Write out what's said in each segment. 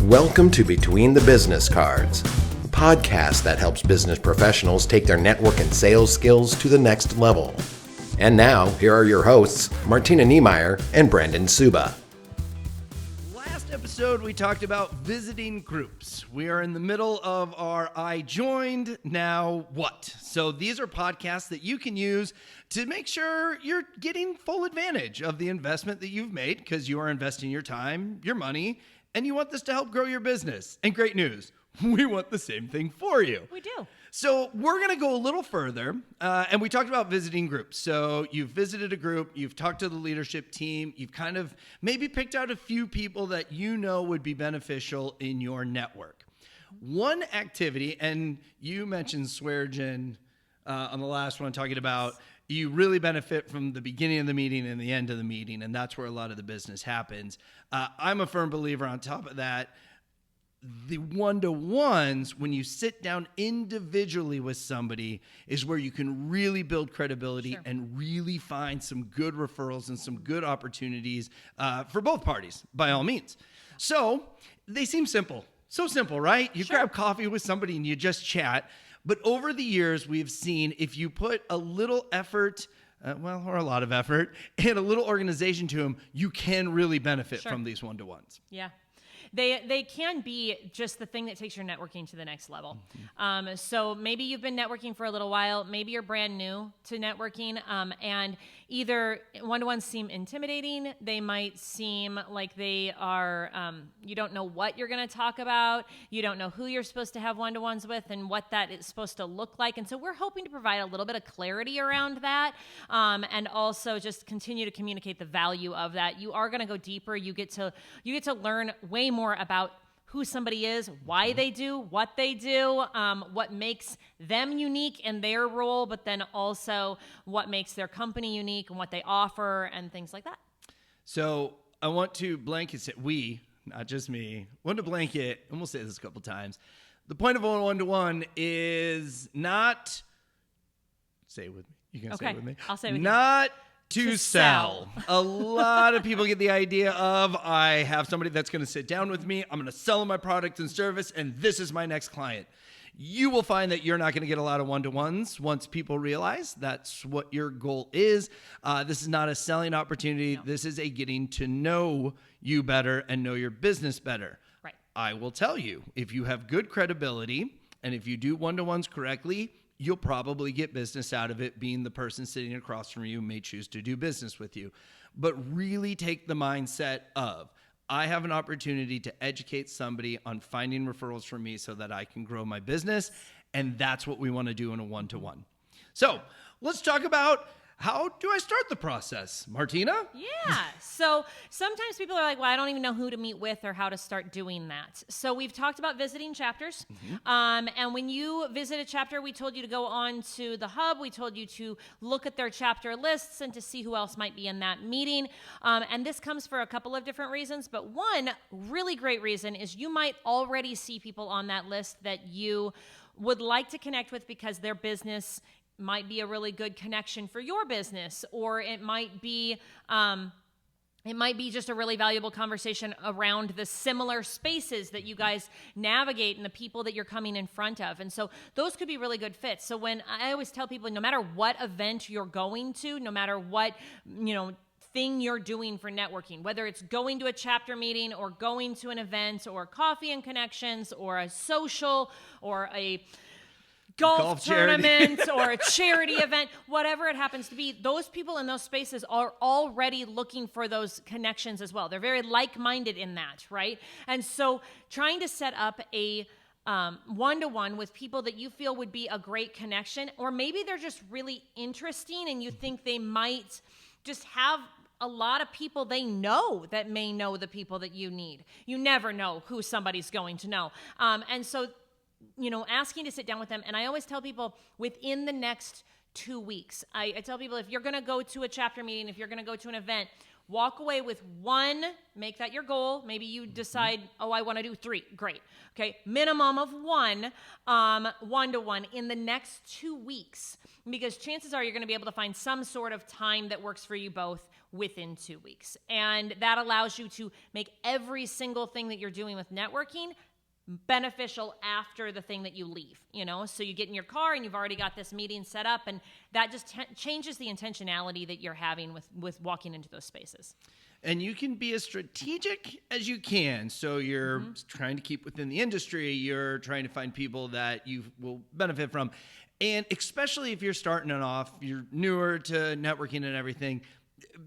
Welcome to Between the Business Cards, a podcast that helps business professionals take their network and sales skills to the next level. And now, here are your hosts, Martina Niemeyer and Brandon Suba. Last episode, we talked about visiting groups. We are in the middle of our I joined, now what? So these are podcasts that you can use to make sure you're getting full advantage of the investment that you've made because you are investing your time, your money, and you want this to help grow your business. And great news, we want the same thing for you. We do. So we're going to go a little further, and we talked about visiting groups. So you've visited a group, you've talked to the leadership team, you've kind of maybe picked out a few people that you know would be beneficial in your network. One activity, and you mentioned Sweargen on the last one, talking about you really benefit from the beginning of the meeting and the end of the meeting, and that's where a lot of the business happens. I'm a firm believer on top of that. The one-to-ones, when you sit down individually with somebody, is where you can really build credibility and really find some good referrals and some good opportunities for both parties, by all means. So they seem simple. So simple, right? You grab coffee with somebody and you just chat. But over the years, we've seen if you put a little effort, or a lot of effort, and a little organization to them, you can really benefit from these one-to-ones. Yeah. They can be just the thing that takes your networking to the next level. So maybe you've been networking for a little while. Maybe you're brand new to networking, and either one-to-ones seem intimidating. They might seem like they are, you don't know what you're going to talk about. You don't know who you're supposed to have one-to-ones with and what that is supposed to look like. And so we're hoping to provide a little bit of clarity around that, and also just continue to communicate the value of that. You are going to go deeper. You get to learn way more about who somebody is, why they do what they do, what makes them unique in their role, but then also what makes their company unique and what they offer and things like that. So I want to blanket it, we, not just me, want to blanket, and we'll say this a couple times. The point of a one-to-one is not, say it with me. You can say it with me. I'll say it with not you. To sell. A lot of people get the idea of, I have somebody that's going to sit down with me, I'm going to sell them my product and service, and this is my next client. You will find that you're not going to get a lot of one-to-ones once people realize that's what your goal is. This is not a selling opportunity. No. This is a getting to know you better and know your business better. Right. I will tell you, if you have good credibility and if you do one-to-ones correctly, you'll probably get business out of it, being the person sitting across from you may choose to do business with you. But really take the mindset of, I have an opportunity to educate somebody on finding referrals from me so that I can grow my business. And that's what we want to do in a one-to-one. So let's talk about, how do I start the process? Martina? Yeah. So sometimes people are like, well, I don't even know who to meet with or how to start doing that. So we've talked about visiting chapters. And when you visit a chapter, we told you to go on to the hub. We told you to look at their chapter lists and to see who else might be in that meeting. And this comes for a couple of different reasons. But one really great reason is you might already see people on that list that you would like to connect with because their business might be a really good connection for your business, or it might be just a really valuable conversation around the similar spaces that you guys navigate and the people that you're coming in front of. And so those could be really good fits. So when I always tell people, no matter what event you're going to, no matter what, thing you're doing for networking, whether it's going to a chapter meeting or going to an event or coffee and connections or a social or a golf tournament or a charity event, whatever it happens to be, those people in those spaces are already looking for those connections as well. They're very like-minded in that, right? And so trying to set up a one-to-one with people that you feel would be a great connection, or maybe they're just really interesting and you think they might just have a lot of people they know that may know the people that you need. You never know who somebody's going to know. And so asking to sit down with them. And I always tell people within the next 2 weeks, I tell people if you're going to go to a chapter meeting, if you're going to go to an event, Walk away with one, make that your goal. Maybe you decide, I want to do 3. Great. Okay. Minimum of 1, one-to-one in the next 2 weeks, because chances are you're going to be able to find some sort of time that works for you both within 2 weeks. And that allows you to make every single thing that you're doing with networking beneficial after the thing that you leave, so you get in your car and you've already got this meeting set up, and that just changes the intentionality that you're having with walking into those spaces. And you can be as strategic as you can. So you're trying to keep within the industry. You're trying to find people that you will benefit from. And especially if you're starting it off, you're newer to networking and everything,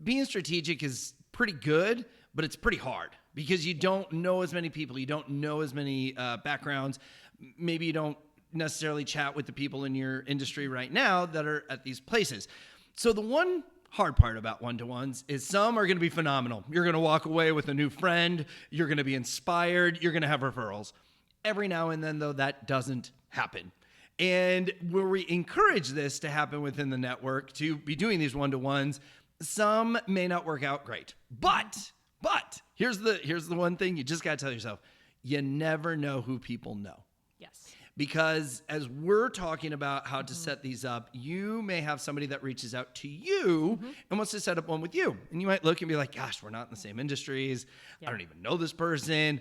being strategic is pretty good, but it's pretty hard because you don't know as many people. You don't know as many backgrounds. Maybe you don't necessarily chat with the people in your industry right now that are at these places. So the one hard part about one-to-ones is some are going to be phenomenal. You're going to walk away with a new friend. You're going to be inspired. You're going to have referrals. Every now and then, though, that doesn't happen. And where we encourage this to happen within the network, to be doing these one-to-ones, some may not work out great. But here's the one thing you just got to tell yourself. You never know who people know. Yes. Because as we're talking about how to set these up, you may have somebody that reaches out to you and wants to set up one with you. And you might look and be like, gosh, we're not in the same industries. I don't even know this person.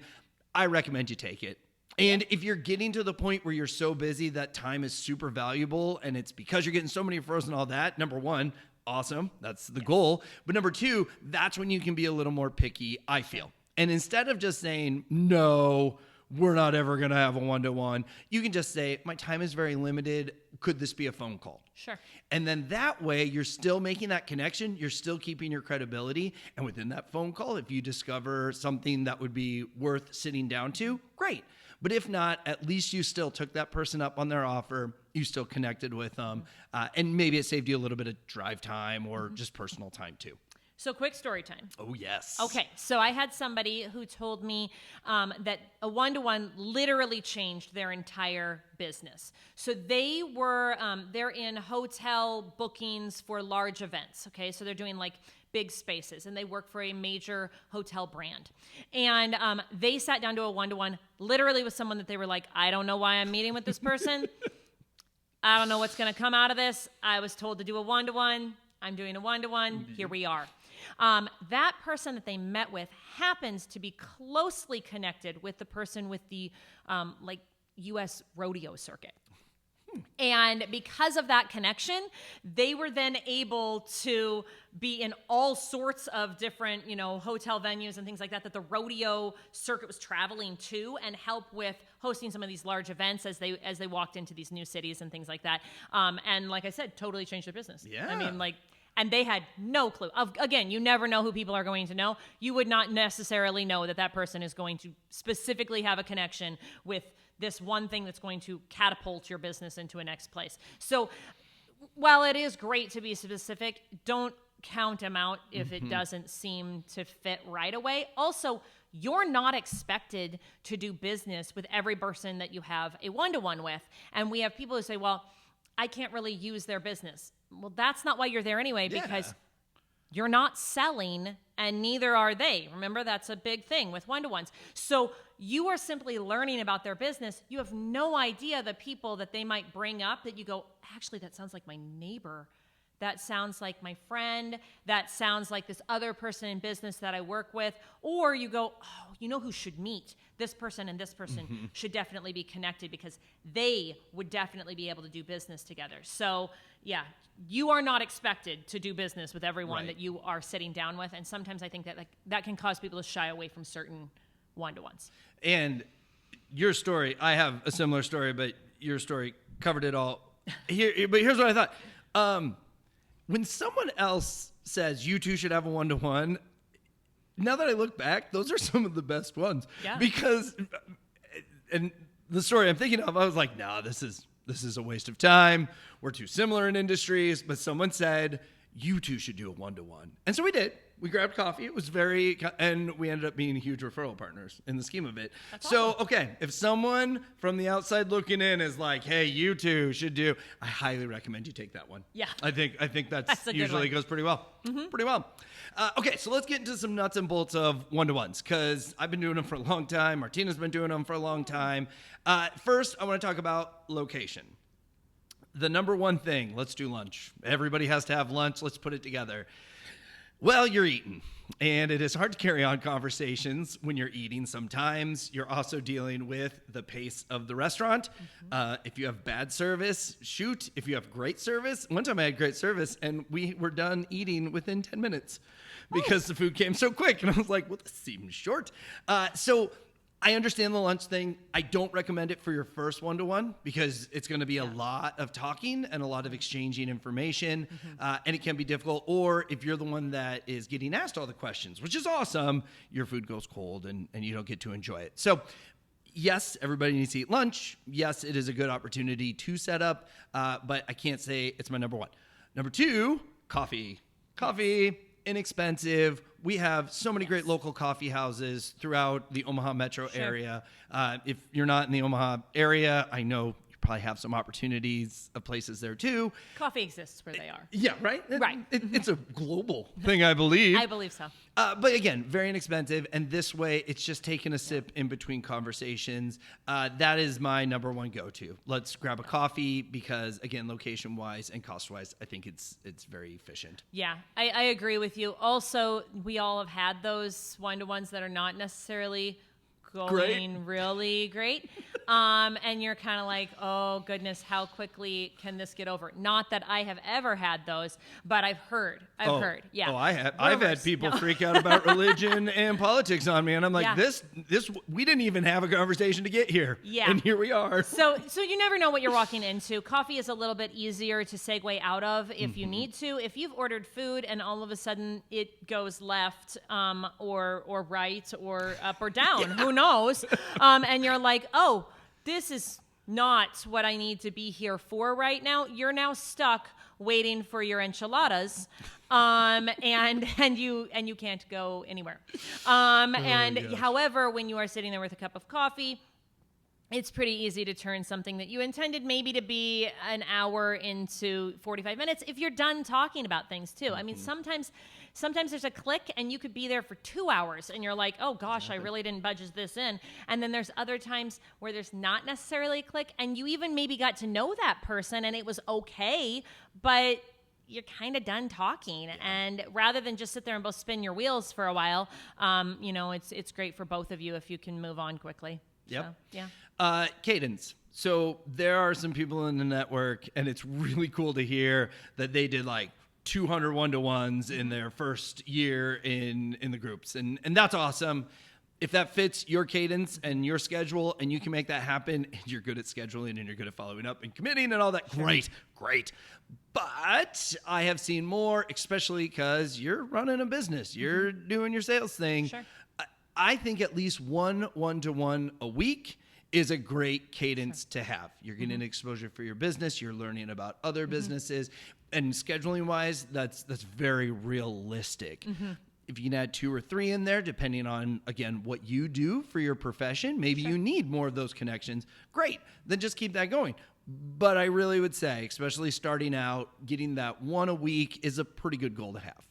I recommend you take it. And if you're getting to the point where you're so busy that time is super valuable and it's because you're getting so many referrals and all that, number one, awesome. That's the goal. But number two, that's when you can be a little more picky, I feel. And instead of just saying, no, we're not ever going to have a one-to-one, you can just say, my time is very limited. Could this be a phone call? Sure. And then that way you're still making that connection. You're still keeping your credibility. And within that phone call, if you discover something that would be worth sitting down to, great. But if not, at least you still took that person up on their offer. You still connected with them. And maybe it saved you a little bit of drive time or just personal time too. So quick story time. Oh, yes. Okay, so I had somebody who told me that a one-to-one literally changed their entire business. So they were, they're in hotel bookings for large events, okay? So they're doing like big spaces, and they work for a major hotel brand. And they sat down to a one-to-one literally with someone that they were like, I don't know why I'm meeting with this person. I don't know what's going to come out of this. I was told to do a one-to-one. I'm doing a one-to-one. Here we are. That person that they met with happens to be closely connected with the person with the U.S. rodeo circuit. And because of that connection, they were then able to be in all sorts of different, hotel venues and things like that the rodeo circuit was traveling to, and help with hosting some of these large events as they walked into these new cities and things like that. And like I said, totally changed their business. Yeah. I mean, and they had no clue. Again, you never know who people are going to know. You would not necessarily know that person is going to specifically have a connection with this one thing that's going to catapult your business into a next place. So while it is great to be specific, don't count them out if it doesn't seem to fit right away. Also, you're not expected to do business with every person that you have a one-to-one with. And we have people who say, well, I can't really use their business. Well, that's not why you're there anyway, because you're not selling and neither are they. Remember, that's a big thing with one-to-ones. So you are simply learning about their business. You have no idea the people that they might bring up that you go, actually, that sounds like my neighbor. That sounds like my friend. That sounds like this other person in business that I work with. Or you go, oh, you know who should meet? This person and this person should definitely be connected because they would definitely be able to do business together. So, yeah, you are not expected to do business with everyone that you are sitting down with. And sometimes I think that that can cause people to shy away from certain one-to-ones. And your story, I have a similar story, but your story covered it all. But here's what I thought. When someone else says you two should have a one-to-one, now that I look back, those are some of the best ones. Yeah. Because, and the story I'm thinking of, I was like, no, this is a waste of time. We're too similar in industries. But someone said, you two should do a 1-to-1. And so we did. We grabbed coffee. It was and we ended up being huge referral partners in the scheme of it. That's so, awesome. okay, if someone from the outside looking in is like, hey, you two should do, I highly recommend you take that one. Yeah. I think That's a good usually one. goes pretty well. Pretty well. Okay, so let's get into some nuts and bolts of 1-to-1s, because I've been doing them for a long time. Martina's been doing them for a long time. First, I want to talk about location. The number one thing, let's do lunch. Everybody has to have lunch. Let's put it together. Well, you're eating, and it is hard to carry on conversations when you're eating. Sometimes you're also dealing with the pace of the restaurant. If you have bad service, shoot. If you have great service, one time I had great service, and we were done eating within 10 minutes because the food came so quick, and I was like, well, this seems short. So I understand the lunch thing. I don't recommend it for your first 1-to-1 because it's going to be a lot of talking and a lot of exchanging information, and it can be difficult. Or if you're the one that is getting asked all the questions, which is awesome, your food goes cold and you don't get to enjoy it. So yes, everybody needs to eat lunch. Yes, it is a good opportunity to set up, but I can't say it's my number one. Number two, coffee. Coffee, inexpensive. We have so many great local coffee houses throughout the Omaha metro area. If you're not in the Omaha area, I know you probably have some opportunities of places there too. Coffee exists where they are. Yeah, right? Right. It's a global thing, I believe. I believe so. But again, very inexpensive. And this way, it's just taking a sip in between conversations. That is my number one go-to. Let's grab a coffee because, again, location-wise and cost-wise, I think it's very efficient. Yeah, I agree with you. Also, we all have had those 1-to-1s that are not necessarily going really great. And you're kind of like, oh, goodness, how quickly can this get over? Not that I have ever had those, but I've heard. Yeah. Oh, I have. I've had people freak out about religion and politics on me, and I'm like, Yeah. this, we didn't even have a conversation to get here. Yeah. And here we are. So you never know what you're walking into. Coffee is a little bit easier to segue out of if you need to. If you've ordered food and all of a sudden it goes left or right or up or down, who knows? And you're like, oh, this is not what I need to be here for right now. You're now stuck waiting for your enchiladas, and you can't go anywhere. However, when you are sitting there with a cup of coffee, it's pretty easy to turn something that you intended maybe to be an hour into 45 minutes if you're done talking about things too. I mean, sometimes there's a click and you could be there for 2 hours and you're like, oh gosh, I really didn't budget this in. And then there's other times where there's not necessarily a click and you even maybe got to know that person and it was okay, but you're kind of done talking. And rather than just sit there and both spin your wheels for a while, it's great for both of you if you can move on quickly. Yep. So, yeah. Cadence. So there are some people in the network, and it's really cool to hear that they did like 200 1-to-1s in their first year in the groups. And that's awesome. If that fits your cadence and your schedule and you can make that happen, and you're good at scheduling and you're good at following up and committing and all that, great. But I have seen more, especially because you're running a business. You're doing your sales thing. Sure. I think at least 1-to-1 a week is a great cadence to have. You're getting exposure for your business. You're learning about other businesses. And scheduling wise, that's very realistic. If you can add 2 or 3 in there, depending on, again, what you do for your profession, maybe you need more of those connections. Great. Then just keep that going. But I really would say, especially starting out, getting that 1 a week is a pretty good goal to have.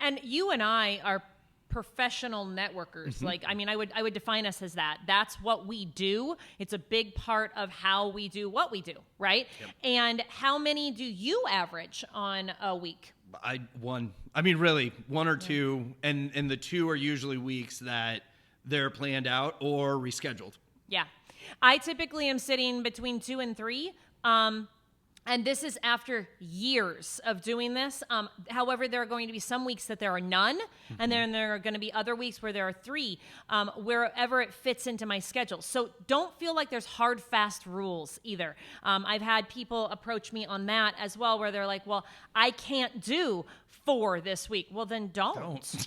And you and I are professional networkers. Like, I mean, I would define us as that. That's what we do. It's a big part of how we do what we do, right? Yep. And how many do you average on a week? One. I mean, really, 1 or 2, and the 2 are usually weeks that they're planned out or rescheduled. Yeah. I typically am sitting between 2 and 3. And this is after years of doing this. However, there are going to be some weeks that there are none, and then there are going to be other weeks where there are 3, wherever it fits into my schedule. So don't feel like there's hard, fast rules either. I've had people approach me on that as well, where they're like, well, I can't do 4 this week. Well, then don't.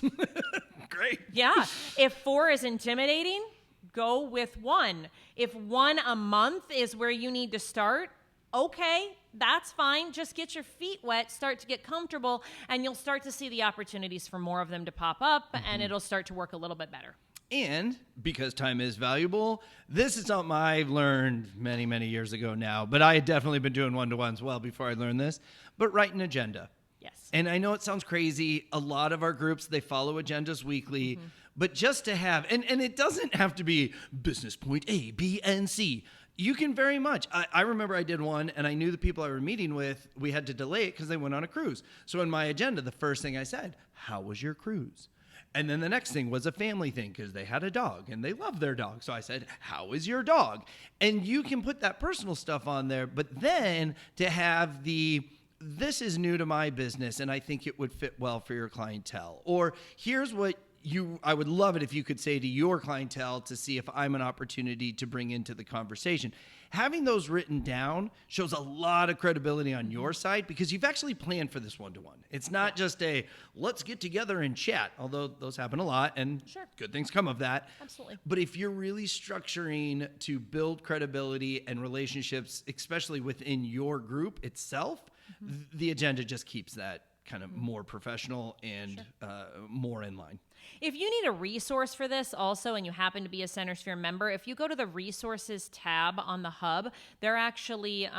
Great. Yeah. If 4 is intimidating, go with 1. If 1 a month is where you need to start, okay, that's fine. Just get your feet wet, start to get comfortable, and you'll start to see the opportunities for more of them to pop up, and it'll start to work a little bit better. And because time is valuable, this is something I've learned many, many years ago now, but I had definitely been doing one-to-ones well before I learned this, but write an agenda. Yes. And I know it sounds crazy. A lot of our groups, they follow agendas weekly, but just to have, and it doesn't have to be business point A, B, and C. You can very much. I remember I did one, and I knew the people I were meeting with, we had to delay it because they went on a cruise. So in my agenda, the first thing I said, how was your cruise? And then the next thing was a family thing because they had a dog and they love their dog. So I said, how is your dog? And you can put that personal stuff on there, but then to have this is new to my business and I think it would fit well for your clientele. Or here's what I would love it if you could say to your clientele to see if I'm an opportunity to bring into the conversation. Having those written down shows a lot of credibility on your side because you've actually planned for this one-to-one. It's not just let's get together and chat, although those happen a lot and good things come of that. Absolutely. But if you're really structuring to build credibility and relationships, especially within your group itself, the agenda just keeps that kind of more professional and more in line. If you need a resource for this also, and you happen to be a Centersphere member, if you go to the resources tab on the hub, there actually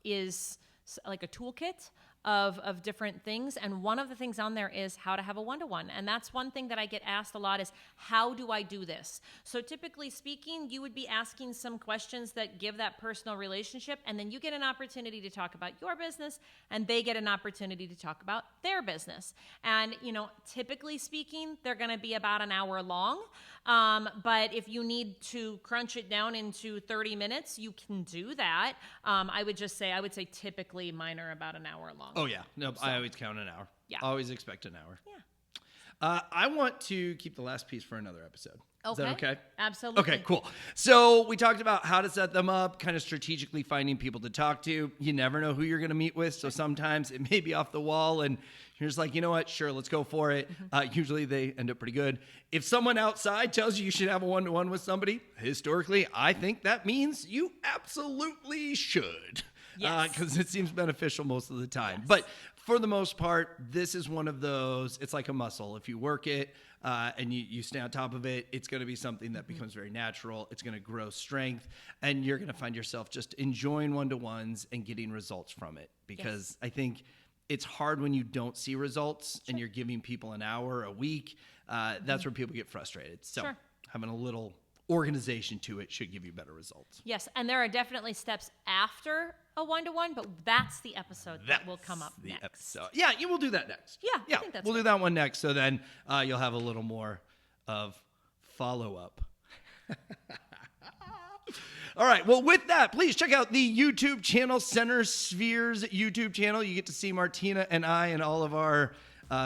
is like a toolkit of different things. And one of the things on there is how to have a one-to-one. And that's one thing that I get asked a lot is, how do I do this? So typically speaking, you would be asking some questions that give that personal relationship, and then you get an opportunity to talk about your business, and they get an opportunity to talk about their business. And, typically speaking, they're going to be about an hour long. But if you need to crunch it down into 30 minutes, you can do that. I would say typically mine are about an hour long. Oh, yeah. No, I always count an hour. Yeah. Always expect an hour. Yeah. I want to keep the last piece for another episode. Is that okay? Absolutely. Okay, cool. So we talked about how to set them up, kind of strategically finding people to talk to. You never know who you're going to meet with, so sometimes it may be off the wall, and you're just like, you know what? Sure, let's go for it. Usually they end up pretty good. If someone outside tells you should have a one-to-one with somebody, historically, I think that means you absolutely should. Yes. Because it seems beneficial most of the time. Yes. But for the most part, this is one of those, it's like a muscle. If you work it and you stay on top of it, it's going to be something that becomes very natural. It's going to grow strength, and you're going to find yourself just enjoying one-to-ones and getting results from it. Because I think it's hard when you don't see results and you're giving people an hour a week. That's where people get frustrated. So having a little organization to it should give you better results. Yes, and there are definitely steps after a one-to-one, but that's the episode that will come up next. Episode. Yeah, you will do that next. Yeah, I think that's we'll good. do that one next. So then you'll have a little more of follow-up. All right. Well, with that, please check out the YouTube channel, Centersphere's YouTube channel. You get to see Martina and I and all of our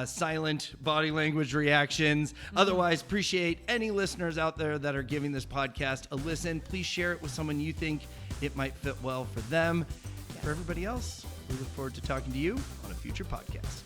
silent body language reactions. Otherwise, appreciate any listeners out there that are giving this podcast a listen. Please share it with someone you think it might fit well for them. For everybody else, we look forward to talking to you on a future podcast.